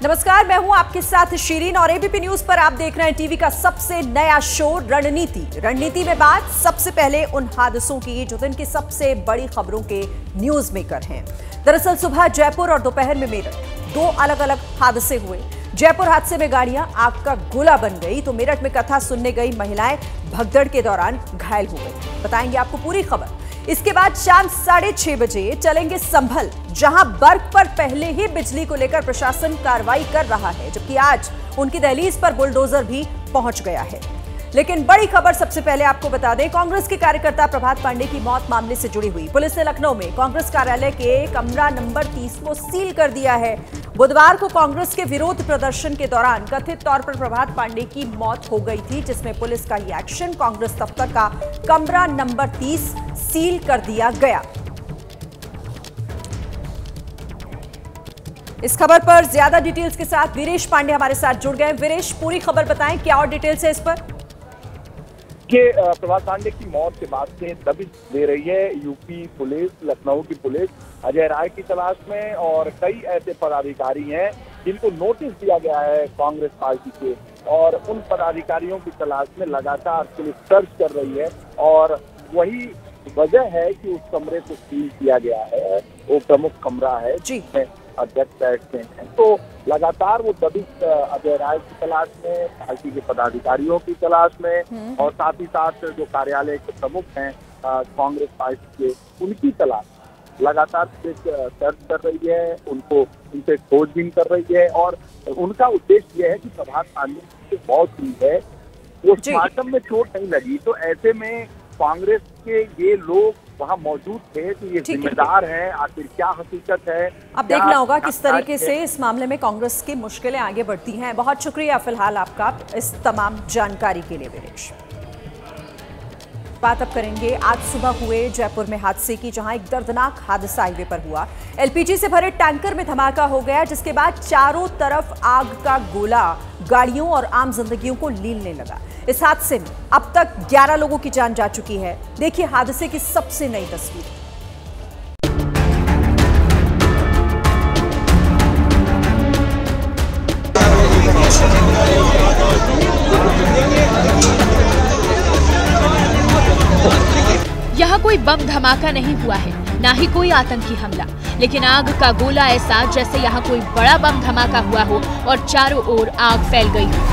नमस्कार, मैं हूं आपके साथ शीरीन और एबीपी न्यूज पर आप देख रहे हैं टीवी का सबसे नया शो रणनीति में बात। सबसे पहले उन हादसों की जो दिन की सबसे बड़ी खबरों के न्यूज मेकर हैं। दरअसल सुबह जयपुर और दोपहर में मेरठ, दो अलग अलग हादसे हुए। जयपुर हादसे में गाड़ियां आग का गोला बन गई तो मेरठ में कथा सुनने गई महिलाएं भगदड़ के दौरान घायल हो गई। बताएंगे आपको पूरी खबर। इसके बाद शाम 6:30 बजे चलेंगे संभल, जहां बर्फ पर पहले ही बिजली को लेकर प्रशासन कार्रवाई कर रहा है, जबकि आज उनकी दहलीज पर बुलडोजर भी पहुंच गया है। लेकिन बड़ी खबर सबसे पहले आपको बता दें, कांग्रेस के कार्यकर्ता प्रभात पांडे की मौत मामले से जुड़ी हुई पुलिस ने लखनऊ में कांग्रेस कार्यालय के कमरा नंबर 30 को सील कर दिया है। बुधवार को कांग्रेस के विरोध प्रदर्शन के दौरान कथित तौर पर प्रभात पांडे की मौत हो गई थी, जिसमें पुलिस का ये एक्शन कांग्रेस दफ्तर का कमरा नंबर 30 सील कर दिया गया। इस खबर पर ज्यादा डिटेल्स के साथ वीरेश पांडे हमारे साथ जुड़ गए। वीरेश, पूरी खबर बताएं, क्या और डिटेल्स है इस पर? कि प्रभात पांडे की मौत के बाद से दबिश दे रही है यूपी पुलिस, लखनऊ की पुलिस अजय राय की तलाश में, और कई ऐसे पदाधिकारी हैं जिनको नोटिस दिया गया है कांग्रेस पार्टी के, और उन पदाधिकारियों की तलाश में लगातार पुलिस सर्च कर रही है। और वही वजह है कि उस कमरे को सील किया गया है। वो प्रमुख कमरा है जिसमें अध्यक्ष बैठते हैं, तो लगातार वो दबिश अजय राय की तलाश में, पार्टी के पदाधिकारियों की तलाश में, और साथ ही साथ जो कार्यालय के प्रमुख हैं कांग्रेस पार्टी के, उनकी तलाश लगातार सर्च कर रही है, उनसे खोजबीन कर रही है। और उनका उद्देश्य यह है कि प्रभात पांडे की मौत हुई है, पोस्टमार्टम में चोट नहीं लगी, तो ऐसे में कांग्रेस के ये लोग वहाँ मौजूद थे तो ये जिम्मेदार हैं। आखिर क्या हकीकत है, अब देखना होगा किस तरीके से इस मामले में कांग्रेस की मुश्किलें आगे बढ़ती हैं। बहुत शुक्रिया फिलहाल आपका इस तमाम जानकारी के लिए वीरेश। बात अब करेंगे आज सुबह हुए जयपुर में हादसे की, जहां एक दर्दनाक हादसा हाईवे पर हुआ। एलपीजी से भरे टैंकर में धमाका हो गया, जिसके बाद चारों तरफ आग का गोला गाड़ियों और आम जिंदगियों को लीलने लगा। इस हादसे में अब तक 11 लोगों की जान जा चुकी है। देखिए हादसे की सबसे नई तस्वीर। यहाँ कोई बम धमाका नहीं हुआ है, ना ही कोई आतंकी हमला, लेकिन आग का गोला ऐसा जैसे यहाँ कोई बड़ा बम धमाका हुआ हो और चारों ओर आग फैल गई हो।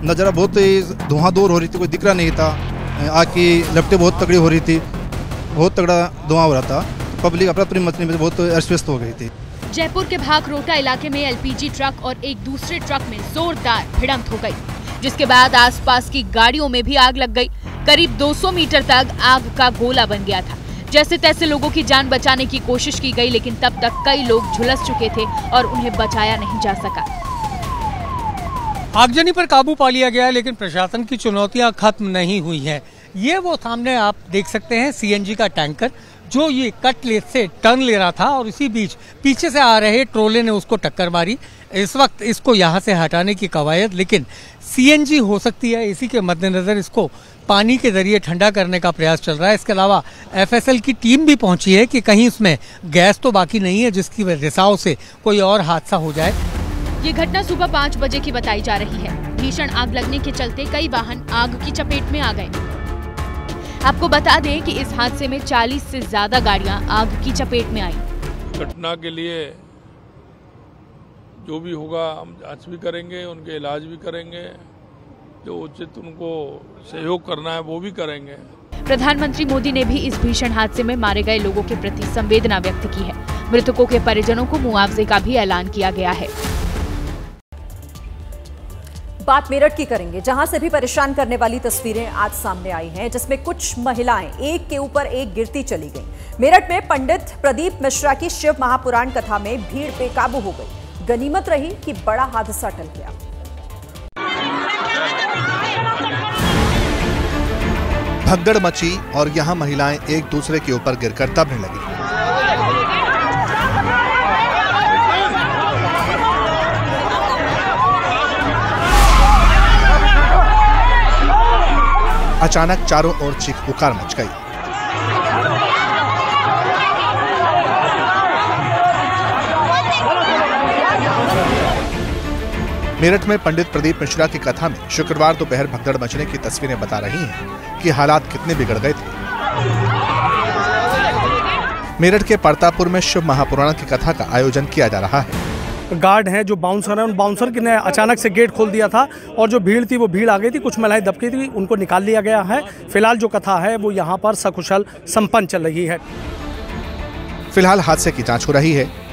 नज़ारा बहुत धुआं दूर हो रही थी, कोई दिख रहा नहीं था। आग की लपटें बहुत तगड़ी हो रही थी, बहुत तगड़ा धुआं हो रहा था। पब्लिक अपनी मचने में बहुत अस्त हो गई थी। जयपुर के भागरोटा इलाके में एलपीजी ट्रक और एक दूसरे ट्रक में जोरदार भिड़ंत हो गई, जिसके बाद आसपास की गाड़ियों में भी आग लग गई। करीब 200 मीटर तक आग का गोला बन गया था। जैसे तैसे लोगों की जान बचाने की कोशिश की गई, लेकिन तब तक कई लोग झुलस चुके थे और उन्हें बचाया नहीं जा सका। आगजनी पर काबू पा लिया गया, लेकिन प्रशासन की चुनौतियां खत्म नहीं हुई हैं। ये वो सामने आप देख सकते हैं सीएनजी का टैंकर, जो ये कट से टर्न ले रहा था और इसी बीच पीछे से आ रहे ट्रोले ने उसको टक्कर मारी। इस वक्त इसको यहाँ से हटाने की कवायद, लेकिन सीएनजी हो सकती है, इसी के मद्देनजर इसको पानी के जरिए ठंडा करने का प्रयास चल रहा है। इसके अलावा एफएसएल की टीम भी पहुंची है कि कहीं इसमें गैस तो बाकी नहीं है जिसकी रिसाव से कोई और हादसा हो जाए। ये घटना सुबह 5 बजे की बताई जा रही है। भीषण आग लगने के चलते कई वाहन आग की चपेट में आ गए। आपको बता दें कि इस हादसे में 40 से ज्यादा गाड़ियां आग की चपेट में आई। घटना के लिए जो भी होगा हम जांच भी करेंगे, उनके इलाज भी करेंगे, जो उचित उनको सहयोग करना है वो भी करेंगे। प्रधानमंत्री मोदी ने भी इस भीषण हादसे में मारे गए लोगों के प्रति संवेदना व्यक्त की है। मृतकों के परिजनों को मुआवजे का भी ऐलान किया गया है। बात मेरठ की करेंगे, जहां से भी परेशान करने वाली तस्वीरें आज सामने आई हैं, जिसमें कुछ महिलाएं एक के ऊपर एक गिरती चली गईं। मेरठ में पंडित प्रदीप मिश्रा की शिव महापुराण कथा में भीड़ बेकाबू हो गई। गनीमत रही कि बड़ा हादसा टल गया। भगदड़ मची और यहां महिलाएं एक दूसरे के ऊपर गिरकर दबने लगी। अचानक चारों ओर चीख पुकार मच गई। मेरठ में पंडित प्रदीप मिश्रा की कथा में शुक्रवार दोपहर भगदड़ मचने की तस्वीरें बता रही हैं कि हालात कितने बिगड़ गए थे। मेरठ के परतापुर में शिव महापुराण की कथा का आयोजन किया जा रहा है। गार्ड हैं जो बाउंसर हैं, उन बाउंसर ने अचानक से गेट खोल दिया था और जो भीड़ थी वो भीड़ आ गई थी, कुछ महिलाएं दबकी थी, उनको निकाल लिया गया है। फिलहाल जो कथा है वो यहाँ पर सकुशल संपन्न चल रही है। फिलहाल हादसे की जांच हो रही है।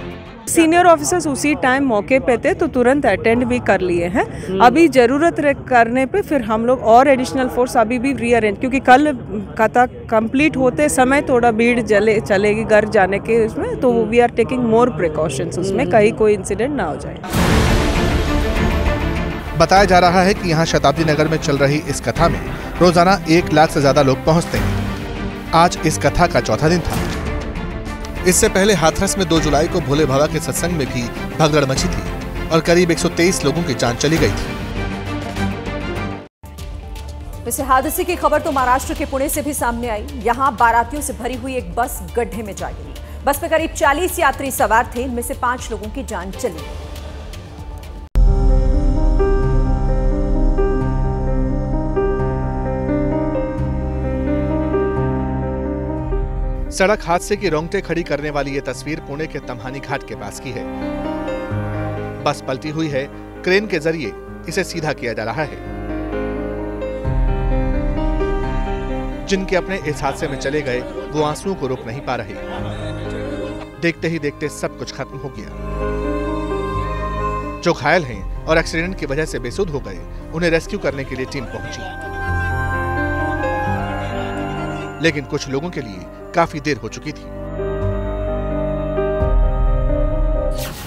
सीनियर ऑफिसर्स उसी टाइम मौके पे थे तो तुरंत अटेंड भी कर लिए हैं। अभी ज़रूरत करने पे फिर हम लोग और एडिशनल फोर्स अभी भी रीअरेंज, क्योंकि कल कथा कंप्लीट होते समय थोड़ा भीड़ चलेगी घर जाने के उसमें, तो we are taking more precautions उसमें, कहीं कोई इंसिडेंट ना हो जाए। बताया जा रहा है कि यहाँ शताब्दी नगर में चल रही इस कथा में रोजाना 1 लाख से ज्यादा लोग पहुँचते हैं। आज इस कथा का चौथा दिन था। इससे पहले हाथरस में 2 जुलाई को भोले बाबा के सत्संग में भी भगदड़ मची थी और करीब 123 लोगों की जान चली गई थी। वैसे हादसे की खबर तो महाराष्ट्र के पुणे से भी सामने आई। यहां बारातियों से भरी हुई एक बस गड्ढे में जा गिरी। बस में करीब 40 यात्री सवार थे, इनमें से 5 लोगों की जान चली गई। सड़क हादसे की रोंगटे खड़ी करने वाली ये तस्वीर पुणे के तम्हानी घाट के पास की है। बस पलटी हुई है, क्रेन के जरिए इसे सीधा किया जा रहा है। जिनके अपने इस हादसे में चले गए वो आंसुओं को रोक नहीं पा रहे। देखते ही देखते सब कुछ खत्म हो गया। जो घायल हैं और एक्सीडेंट की वजह से बेसुध हो गए, उन्हें रेस्क्यू करने के लिए टीम पहुंची, लेकिन कुछ लोगों के लिए काफी देर हो चुकी थी।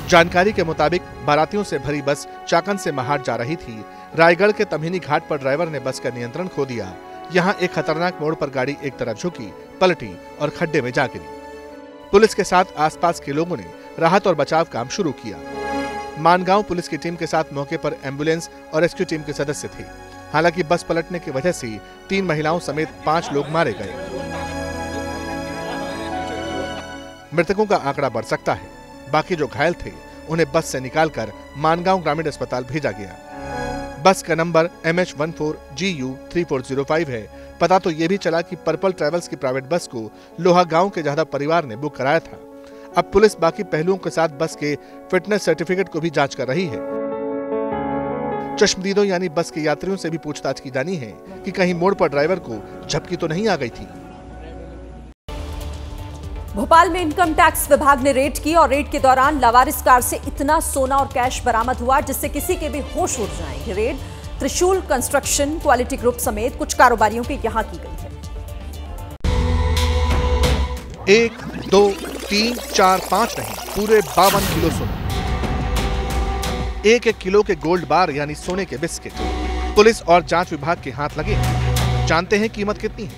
जानकारी के मुताबिक बारातियों से भरी बस चाकन से महाड जा रही थी। रायगढ़ के तम्हिनी घाट पर ड्राइवर ने बस का नियंत्रण खो दिया। यहां एक खतरनाक मोड़ पर गाड़ी एक तरफ झुकी, पलटी और खड्डे में जा गिरी। पुलिस के साथ आसपास के लोगों ने राहत और बचाव काम शुरू किया। मानगांव पुलिस की टीम के साथ मौके पर एम्बुलेंस और रेस्क्यू टीम के सदस्य थे। हालांकि बस पलटने की वजह से 3 महिलाओं समेत 5 लोग मारे गए। मृतकों का आंकड़ा बढ़ सकता है। बाकी जो घायल थे उन्हें बस से निकालकर मानगांव ग्रामीण अस्पताल भेजा गया। बस का नंबर MH14GU3405 है। पता तो ये भी चला कि पर्पल ट्रेवल्स की प्राइवेट बस को लोहा गांव के जाधव परिवार ने बुक कराया था। अब पुलिस बाकी पहलुओं के साथ बस के फिटनेस सर्टिफिकेट को भी जांच कर रही है। चश्मदीदों यानी बस के यात्रियों से भी पूछताछ की जानी है कि कहीं मोड़ पर ड्राइवर को झपकी तो नहीं आ गई थी। भोपाल में इनकम टैक्स विभाग ने रेड की और रेड के दौरान लावारिस कार से इतना सोना और कैश बरामद हुआ जिससे किसी के भी होश उड़ जाएं। रेड त्रिशूल कंस्ट्रक्शन, क्वालिटी ग्रुप समेत कुछ कारोबारियों की यहां की गई है। 1, 2, 3, 4, 5 नहीं, पूरे 52 किलो सोना। 1-1 किलो के गोल्ड बार यानी सोने के बिस्किट। पुलिस और जांच विभाग के हाथ लगे। जानते हैं कीमत कितनी है?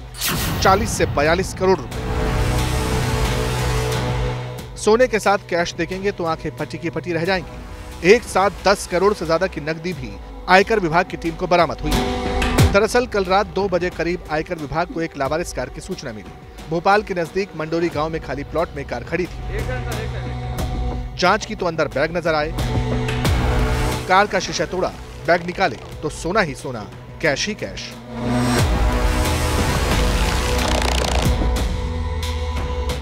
40 से 42 करोड़ रुपए। सोने के साथ कैश देखेंगे तो आंखें फटी की फटी रह जाएंगी। एक साथ 10 करोड़ से ज्यादा की नकदी भी आयकर विभाग की टीम को बरामद हुई। दरअसल कल रात 2 बजे करीब आयकर विभाग को एक लावारिस कार की सूचना मिली। भोपाल के नजदीक मंडोरी गांव में खाली प्लॉट में कार खड़ी थी। जांच की तो अंदर बैग नजर आए। कार का शीशा तोड़ा, बैग निकाले तो सोना ही सोना, कैश ही कैश।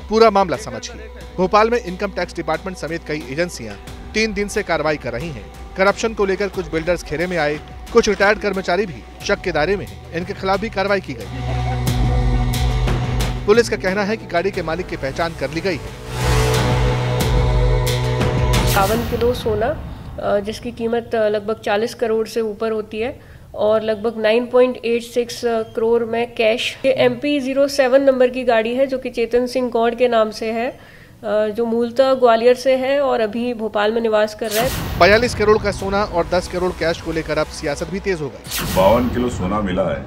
पूरा मामला समझिए। भोपाल में इनकम टैक्स डिपार्टमेंट समेत कई एजेंसियां 3 दिन से कार्रवाई कर रही हैं। करप्शन को लेकर कुछ बिल्डर्स घेरे में आए, कुछ रिटायर्ड कर्मचारी भी शक के दायरे में हैं। इनके खिलाफ भी कार्रवाई की गई। पुलिस का कहना है कि गाड़ी के मालिक की पहचान कर ली गई है। 52 किलो सोना जिसकी कीमत लगभग 40 करोड़ से ऊपर होती है और लगभग 9.86 करोड़ में कैश। ये MP07 नंबर की गाड़ी है जो कि चेतन सिंह गौड़ के नाम से है, जो मूलतः ग्वालियर से है और अभी भोपाल में निवास कर रहा है। 42 करोड़ का सोना और 10 करोड़ कैश को लेकर अब सियासत भी तेज हो गई। 52 किलो सोना मिला है।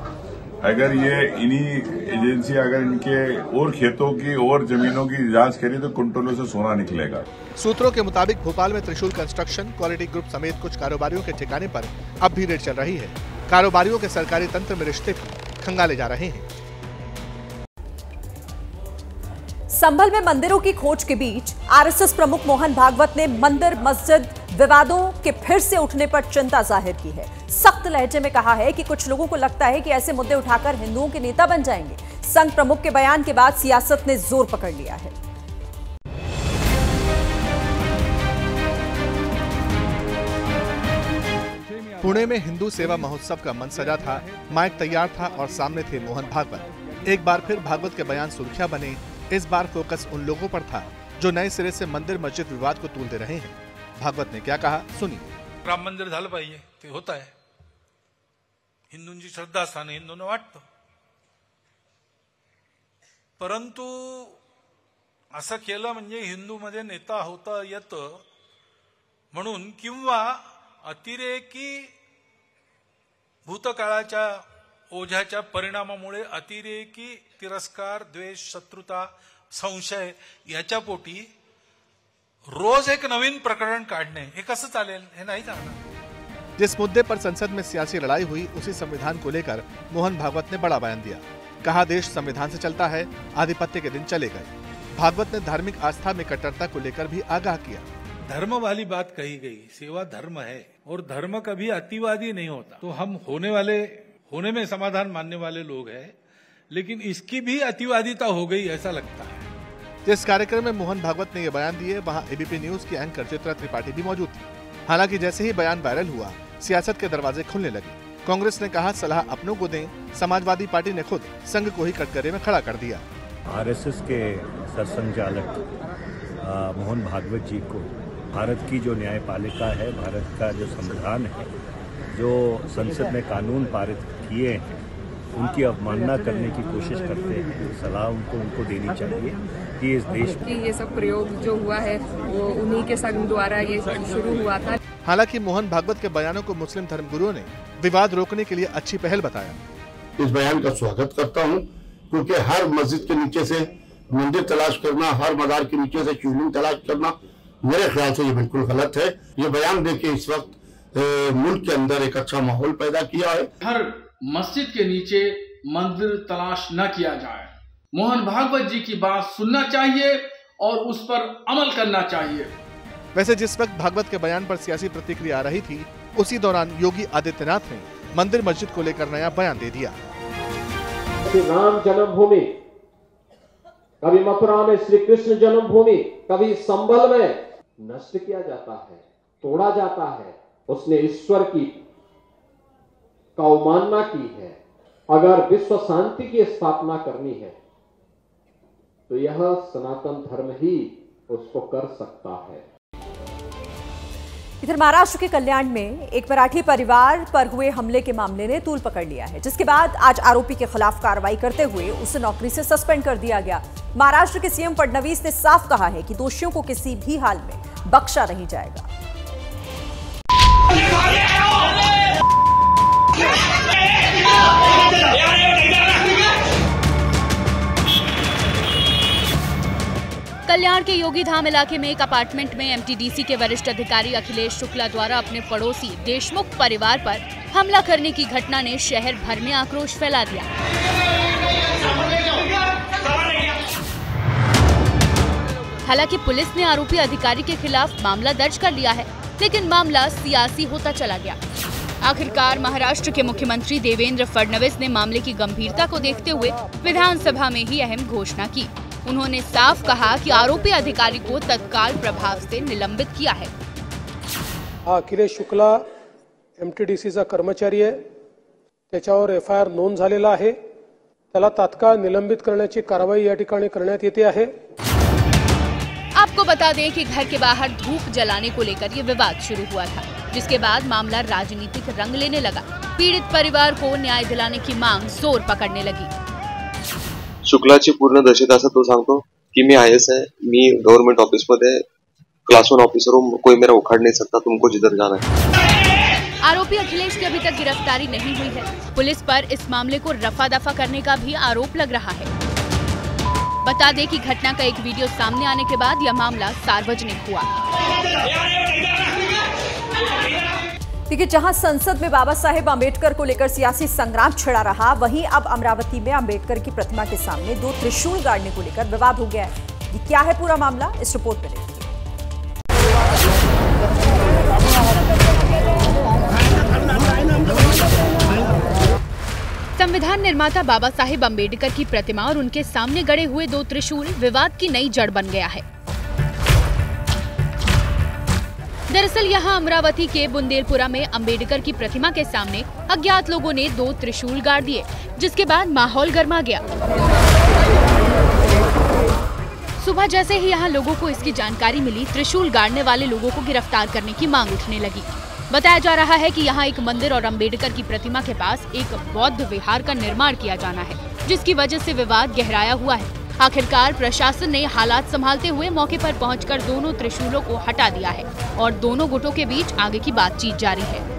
अगर ये इन्हीं एजेंसी अगर इनके और खेतों की और जमीनों की जांच करी तो कुंटलों से सोना निकलेगा। सूत्रों के मुताबिक भोपाल में त्रिशूल कंस्ट्रक्शन, क्वालिटी ग्रुप समेत कुछ कारोबारियों के ठिकाने पर अब भी रेड चल रही है। कारोबारियों के सरकारी तंत्र में रिश्ते भी खंगाले जा रहे हैं। संभल में मंदिरों की खोज के बीच आरएसएस प्रमुख मोहन भागवत ने मंदिर, मस्जिद, विवादों के फिर से उठने पर चिंता जाहिर की है। सख्त लहजे में कहा है कि कुछ लोगों को लगता है कि ऐसे मुद्दे उठाकर हिंदुओं के नेता बन जाएंगे। संघ प्रमुख के बयान के बाद सियासत ने जोर पकड़ लिया है। पुणे में हिंदू सेवा महोत्सव का मंच सजा था, माइक तैयार था और सामने थे मोहन भागवत। एक बार फिर भागवत के बयान सुर्खियां बने। इस बार फोकस उन लोगों पर था जो नए सिरे से मंदिर मस्जिद विवाद को तूल दे रहे हैं। भागवत ने क्या कहा, सुनिए। राम मंदिर झालं पाहिजे, ते होत आहे। हिंदूंची श्रद्धास्थान हिंदूंना वाटतं, परंतु असं केलं म्हणजे हिंदूमध्ये नेता होता येतं म्हणून, किंवा अतिरेकी भूतकाळाच्या ओझ्याच्या परिणामामुळे अतिरेकी तिरस्कार, द्वेष, शत्रुता, संशय याच्या पोटी रोज एक नवीन प्रकरण काढणे हे कसं चालेल, हे नाही चालणार। जिस मुद्दे पर संसद में सियासी लड़ाई हुई, उसी संविधान को लेकर मोहन भागवत ने बड़ा बयान दिया। कहा, देश संविधान से चलता है, आधिपत्य के दिन चले गए। भागवत ने धार्मिक आस्था में कट्टरता को लेकर भी आगाह किया। धर्म वाली बात कही गई, सेवा धर्म है और धर्म कभी अतिवादी नहीं होता। तो हम होने में समाधान मानने वाले लोग हैं, लेकिन इसकी भी अतिवादिता हो गई ऐसा लगता है। जिस कार्यक्रम में मोहन भागवत ने ये बयान दिए, वहां एबीपी न्यूज की एंकर चित्रा त्रिपाठी भी मौजूद थी। हालांकि जैसे ही बयान वायरल हुआ, सियासत के दरवाजे खुलने लगे। कांग्रेस ने कहा, सलाह अपनों को दें। समाजवादी पार्टी ने खुद संघ को ही कटघरे में खड़ा कर दिया। आरएसएस के सरसंघचालक मोहन भागवत जी को भारत की जो न्यायपालिका है, भारत का जो संविधान है, जो संसद में कानून पारित किए हैं, उनकी अवमानना करने की कोशिश करते हैं। सलाह उनको देनी चाहिए कि इस देश की ये सब प्रयोग जो हुआ है वो उन्हीं के संघ द्वारा ये शुरू हुआ था। हालांकि मोहन भागवत के बयानों को मुस्लिम धर्मगुरुओं ने विवाद रोकने के लिए अच्छी पहल बताया। इस बयान का स्वागत करता हूं, क्योंकि हर मस्जिद के नीचे से मंदिर तलाश करना, हर मजार के नीचे से शिवलिंग तलाश करना, मेरे ख्याल से ये बिल्कुल गलत है। ये बयान देके इस वक्त मुल्क के अंदर एक अच्छा माहौल पैदा किया है। हर मस्जिद के नीचे मंदिर तलाश न किया जाए। मोहन भागवत जी की बात सुनना चाहिए और उस पर अमल करना चाहिए। वैसे जिस वक्त भागवत के बयान पर सियासी प्रतिक्रिया आ रही थी, उसी दौरान योगी आदित्यनाथ ने मंदिर मस्जिद को लेकर नया बयान दे दिया। श्री राम जन्मभूमि, कभी मथुरा में श्री कृष्ण जन्मभूमि, कभी संबल में नष्ट किया जाता है, तोड़ा जाता है। उसने ईश्वर की अवमानना की है। अगर विश्व शांति की स्थापना करनी है तो यह सनातन धर्म ही उसको कर सकता है। इधर महाराष्ट्र के कल्याण में एक मराठी परिवार पर हुए हमले के मामले ने तूल पकड़ लिया है, जिसके बाद आज आरोपी के खिलाफ कार्रवाई करते हुए उसे नौकरी से सस्पेंड कर दिया गया। महाराष्ट्र के सीएम फडणवीस ने साफ कहा है कि दोषियों को किसी भी हाल में बख्शा नहीं जाएगा। कल्याण के योगी धाम इलाके में एक अपार्टमेंट में एमटीडीसी के वरिष्ठ अधिकारी अखिलेश शुक्ला द्वारा अपने पड़ोसी देशमुख परिवार पर हमला करने की घटना ने शहर भर में आक्रोश फैला दिया। हालांकि पुलिस ने आरोपी अधिकारी के खिलाफ मामला दर्ज कर लिया है, लेकिन मामला सियासी होता चला गया। आखिरकार महाराष्ट्र के मुख्यमंत्री देवेंद्र फडणवीस ने मामले की गंभीरता को देखते हुए विधानसभा में ही अहम घोषणा की। उन्होंने साफ कहा कि आरोपी अधिकारी को तत्काल प्रभाव से निलंबित किया है। अखिलेश शुक्ला एमटीडीसीचा कर्मचारी आहे, त्याच्यावर एफआयआर नोंद झालेला आहे। त्याला तात्काळ निलंबित करण्याची कारवाई या ठिकाणी करण्यात येते आहे। आपको बता दें कि घर के बाहर धूप जलाने को लेकर ये विवाद शुरू हुआ था, जिसके बाद मामला राजनीतिक रंग लेने लगा। पीड़ित परिवार को न्याय दिलाने की मांग जोर पकड़ने लगी। शुक्लाची पूर्ण दहशत असं तो सांगतो की मी आयएस आहे, मी गव्हर्नमेंट ऑफिस मध्ये क्लास 1 ऑफिसर हूं, कोई मेरा उखाड़ नहीं सकता, तुमको जिधर जाना है। आरोपी अखिलेश की अभी तक गिरफ्तारी नहीं हुई है। पुलिस पर इस मामले को रफा दफा करने का भी आरोप लग रहा है। बता दें कि घटना का एक वीडियो सामने आने के बाद यह मामला सार्वजनिक हुआ। देखिए, जहां संसद में बाबा साहेब आंबेडकर को लेकर सियासी संग्राम छिड़ा रहा, वहीं अब अमरावती में आंबेडकर की प्रतिमा के सामने 2 त्रिशूल गाड़ने को लेकर विवाद हो गया है। ये क्या है पूरा मामला, इस रिपोर्ट में देखिए। संविधान निर्माता बाबा साहेब अम्बेडकर की प्रतिमा और उनके सामने गड़े हुए 2 त्रिशूल विवाद की नई जड़ बन गया है। दरअसल यहां अमरावती के बुंदेलपुरा में अम्बेडकर की प्रतिमा के सामने अज्ञात लोगों ने 2 त्रिशूल गाड़ दिए, जिसके बाद माहौल गर्मा गया। सुबह जैसे ही यहां लोगों को इसकी जानकारी मिली, त्रिशूल गाड़ने वाले लोगों को गिरफ्तार करने की मांग उठने लगी। बताया जा रहा है कि यहां एक मंदिर और अम्बेडकर की प्रतिमा के पास एक बौद्ध विहार का निर्माण किया जाना है, जिसकी वजह से विवाद गहराया हुआ है। आखिरकार प्रशासन ने हालात संभालते हुए मौके पर पहुंचकर दोनों त्रिशूलों को हटा दिया है और दोनों गुटों के बीच आगे की बातचीत जारी है।